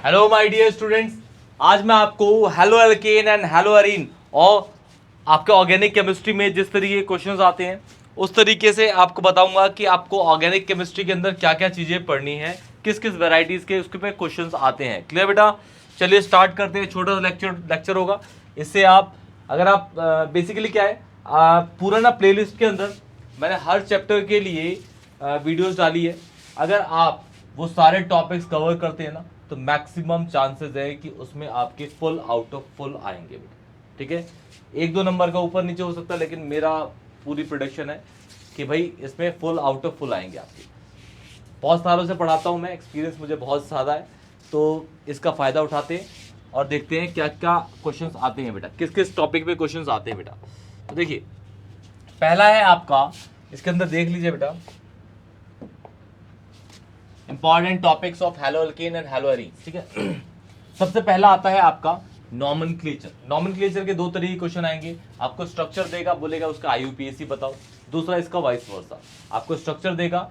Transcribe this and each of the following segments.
Hello my dear students, आज मैं आपको halo alkane and hello arene और आपके ऑर्गेनिक केमिस्ट्री में जिस तरीके के क्वेश्चंस आते हैं उस तरीके से आपको बताऊंगा कि आपको ऑर्गेनिक केमिस्ट्री के अंदर क्या क्या चीज़ें पढ़नी है, किस किस वेराइटीज़ के उसके पे क्वेश्चंस आते हैं। क्लियर बेटा? चलिए स्टार्ट करते हैं। छोटा सा लेक्चर होगा। इससे आप अगर आप बेसिकली क्या है, पूरा ना प्लेलिस्ट के अंदर मैंने हर चैप्टर के लिए वीडियोस डाली है। अगर आप वो सारे टॉपिक्स कवर करते हैं ना तो मैक्सिमम चांसेस है कि उसमें आपके फुल आउट ऑफ फुल आएंगे बेटा। ठीक है, एक दो नंबर का ऊपर नीचे हो सकता है, लेकिन मेरा पूरी प्रोडिक्शन है कि भाई इसमें फुल आउट ऑफ फुल आएंगे आपके। बहुत सालों से पढ़ाता हूँ मैं, एक्सपीरियंस मुझे बहुत ज़्यादा है, तो इसका फ़ायदा उठाते हैं और देखते हैं क्या क्या क्वेश्चंस आते हैं बेटा, किस किस टॉपिक पे क्वेश्चंस आते हैं बेटा। तो देखिए पहला है आपका, इसके अंदर देख लीजिए बेटा, इंपॉर्टेंट टॉपिक्स ऑफ हैलोअल्केन एंड हैलोअरीन। ठीक है, सबसे पहला आता है आपका नॉमेनक्लेचर। नॉमेनक्लेचर के दो तरीके क्वेश्चन आएंगे। आपको स्ट्रक्चर देगा, बोलेगा उसका आईयूपीएसी बताओ। दूसरा इसका वाइस वर्सा, आपको स्ट्रक्चर देगा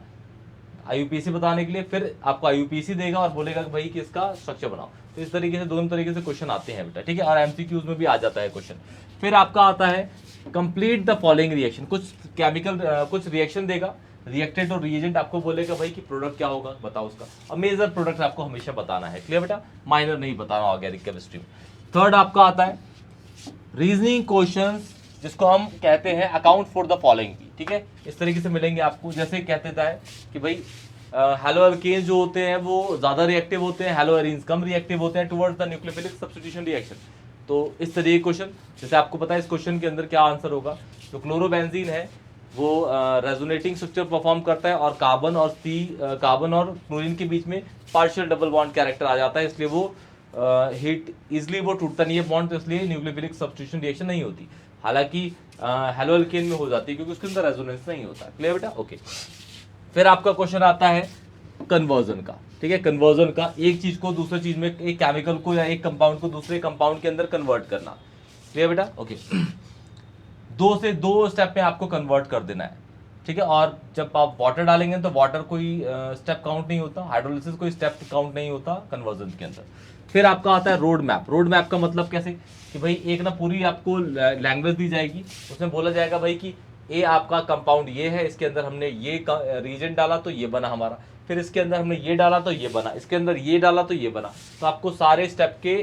आईयूपीएसी बताने के लिए, फिर आपको आईयूपीएसी देगा और बोलेगा कि भाई कि इसका स्ट्रक्चर बनाओ। तो इस तरीके से दोनों तरीके से क्वेश्चन आते हैं बेटा। ठीक है, और एमसीक्यूज में भी आ जाता है क्वेश्चन। फिर आपका आता है कंप्लीट द फॉलोइंग रिएक्शन। कुछ केमिकल कुछ रिएक्शन देगा, रिएक्टेंट और रिएजेंट आपको बोलेगा भाई कि प्रोडक्ट क्या होगा बताओ उसका, और मेजर प्रोडक्ट आपको हमेशा बताना है। क्लियर बेटा? माइनर नहीं बताना ऑर्गेनिक केमिस्ट्री में। थर्ड आपका आता है रीजनिंग क्वेश्चंस, जिसको हम कहते हैं अकाउंट फॉर द फॉलोइंग की। ठीक है, इस तरीके से मिलेंगे आपको। जैसे कहते है कि भाई हैलोअल्केन जो होते हैं वो ज्यादा रिएक्टिव होते हैं, हैलोअरीन्स कम रिएक्टिव होते हैं towards the nucleophilic substitution reaction. तो इस तरीके के क्वेश्चन, जैसे आपको पता है इस क्वेश्चन के अंदर क्या आंसर होगा। जो क्लोरोबेंजीन है वो रेजोनेटिंग स्ट्रक्चर परफॉर्म करता है और कार्बन और क्लोरीन के बीच में पार्शियल डबल बॉन्ड कैरेक्टर आ जाता है, इसलिए वो हीट इजिली वो टूटता नहीं है बॉन्ड, तो इसलिए न्यूक्लियोफिलिक सब्स्टिट्यूशन रिएक्शन नहीं होती। हालांकि हैलोअल्केन में हो जाती है क्योंकि उसके अंदर रेजोनेंस नहीं होता। क्लियर बेटा? ओके। फिर आपका क्वेश्चन आता है कन्वर्जन का। ठीक है, कन्वर्जन का, एक चीज को दूसरे चीज में, एक केमिकल को या एक कंपाउंड को दूसरे कंपाउंड के अंदर कन्वर्ट करना। क्लियर बेटा? ओके। दो स्टेप में आपको कन्वर्ट कर देना है। ठीक है, और जब आप वाटर डालेंगे तो वाटर कोई स्टेप काउंट नहीं होता, हाइड्रोलिसिस कोई स्टेप काउंट नहीं होता कन्वर्जन के अंदर। फिर आपका आता है रोड मैप। रोड मैप का मतलब कैसे कि भाई एक ना पूरी आपको लैंग्वेज दी जाएगी, उसमें बोला जाएगा भाई कि ये आपका कंपाउंड ये है, इसके अंदर हमने ये रीजन डाला तो ये बना हमारा, फिर इसके अंदर हमने ये डाला तो ये बना, इसके अंदर ये डाला तो ये बना। तो आपको सारे स्टेप के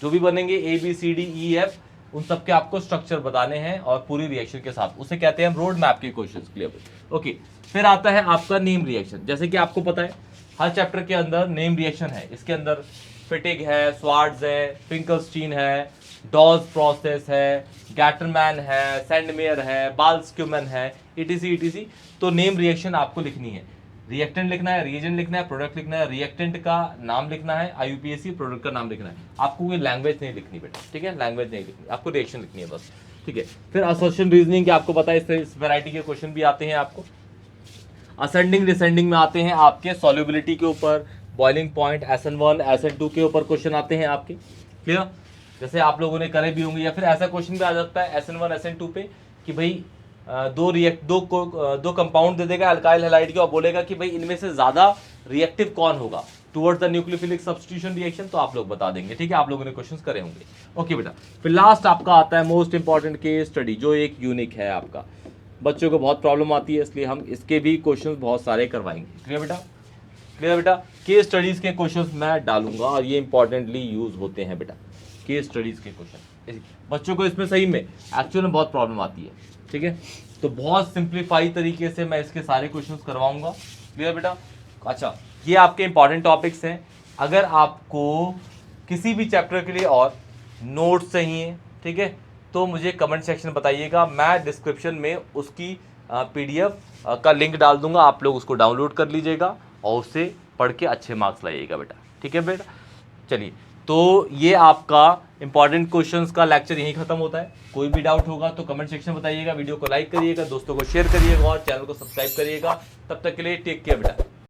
जो भी बनेंगे ABCDEF उन सब के आपको स्ट्रक्चर बताने हैं और पूरी रिएक्शन के साथ, उसे कहते हैं हम रोड मैप के क्वेश्चंस। क्लियर? ओके। फिर आता है आपका नेम रिएक्शन। जैसे कि आपको पता है हर चैप्टर के अंदर नेम रिएक्शन है। इसके अंदर फिटिग है, स्वार्ट्ज है, फिंकलस्टीन है, डॉज प्रोसेस है, गैटरमैन है, सैंडमेयर है, बाल्सक्यूमन है, ETC। तो नेम रिएक्शन आपको लिखनी है। रिएक्टेंट लिखना है, रिएजेंट लिखना है, प्रोडक्ट लिखना है, रिएक्टेंट का नाम लिखना है, आईयूपीएसी, प्रोडक्ट का नाम लिखना है। आपको कोई लैंग्वेज नहीं लिखनी बेटा। ठीक है, लैंग्वेज नहीं लिखनी, आपको रिएक्शन लिखनी है बस। ठीक है। फिर असर्शन रीजनिंग के आपको पता है इस वैरायटी के क्वेश्चन भी आते हैं आपको। असेंडिंग डिसेंडिंग में आते हैं आपके सॉल्युबिलिटी के ऊपर, बॉइलिंग पॉइंट, SN1 SN2 के ऊपर क्वेश्चन आते हैं आपके। क्लियर? जैसे आप लोगों ने करे भी होंगे, या फिर ऐसा क्वेश्चन भी आ जाता है SN1 SN2 पे कि भाई दो कंपाउंड दे देगा अल्काइल हैलाइड के और बोलेगा कि भाई इनमें से ज्यादा रिएक्टिव कौन होगा towards the nucleophilic substitution reaction, तो आप लोग बता देंगे। ठीक है, आप लोगों ने क्वेश्चंस करे होंगे। ओके बेटा। फिर लास्ट आपका आता है मोस्ट इंपॉर्टेंट केस स्टडी, जो एक यूनिक है आपका, बच्चों को बहुत प्रॉब्लम आती है, इसलिए हम इसके भी क्वेश्चंस बहुत सारे करवाएंगे। क्लियर बेटा? क्लियर बेटा? केस स्टडीज के क्वेश्चंस मैं डालूंगा और ये इंपॉर्टेंटली यूज होते हैं बेटा, केस स्टडीज के क्वेश्चन। बच्चों को इसमें सही में एक्चुअल में बहुत प्रॉब्लम आती है। ठीक है, तो बहुत सिंप्लीफाई तरीके से मैं इसके सारे क्वेश्चंस करवाऊंगा। क्लियर बेटा? अच्छा, ये आपके इंपॉर्टेंट टॉपिक्स हैं। अगर आपको किसी भी चैप्टर के लिए और नोट्स चाहिए, ठीक है, तो मुझे कमेंट सेक्शन में बताइएगा, मैं डिस्क्रिप्शन में उसकी PDF का लिंक डाल दूंगा, आप लोग उसको डाउनलोड कर लीजिएगा और उससे पढ़ के अच्छे मार्क्स लाइएगा बेटा। ठीक है बेटा? चलिए, तो ये आपका इंपॉर्टेंट क्वेश्चंस का लेक्चर यहीं खत्म होता है। कोई भी डाउट होगा तो कमेंट सेक्शन में बताइएगा, वीडियो को लाइक करिएगा, दोस्तों को शेयर करिएगा और चैनल को सब्सक्राइब करिएगा। तब तक के लिए टेक केयर बेटा।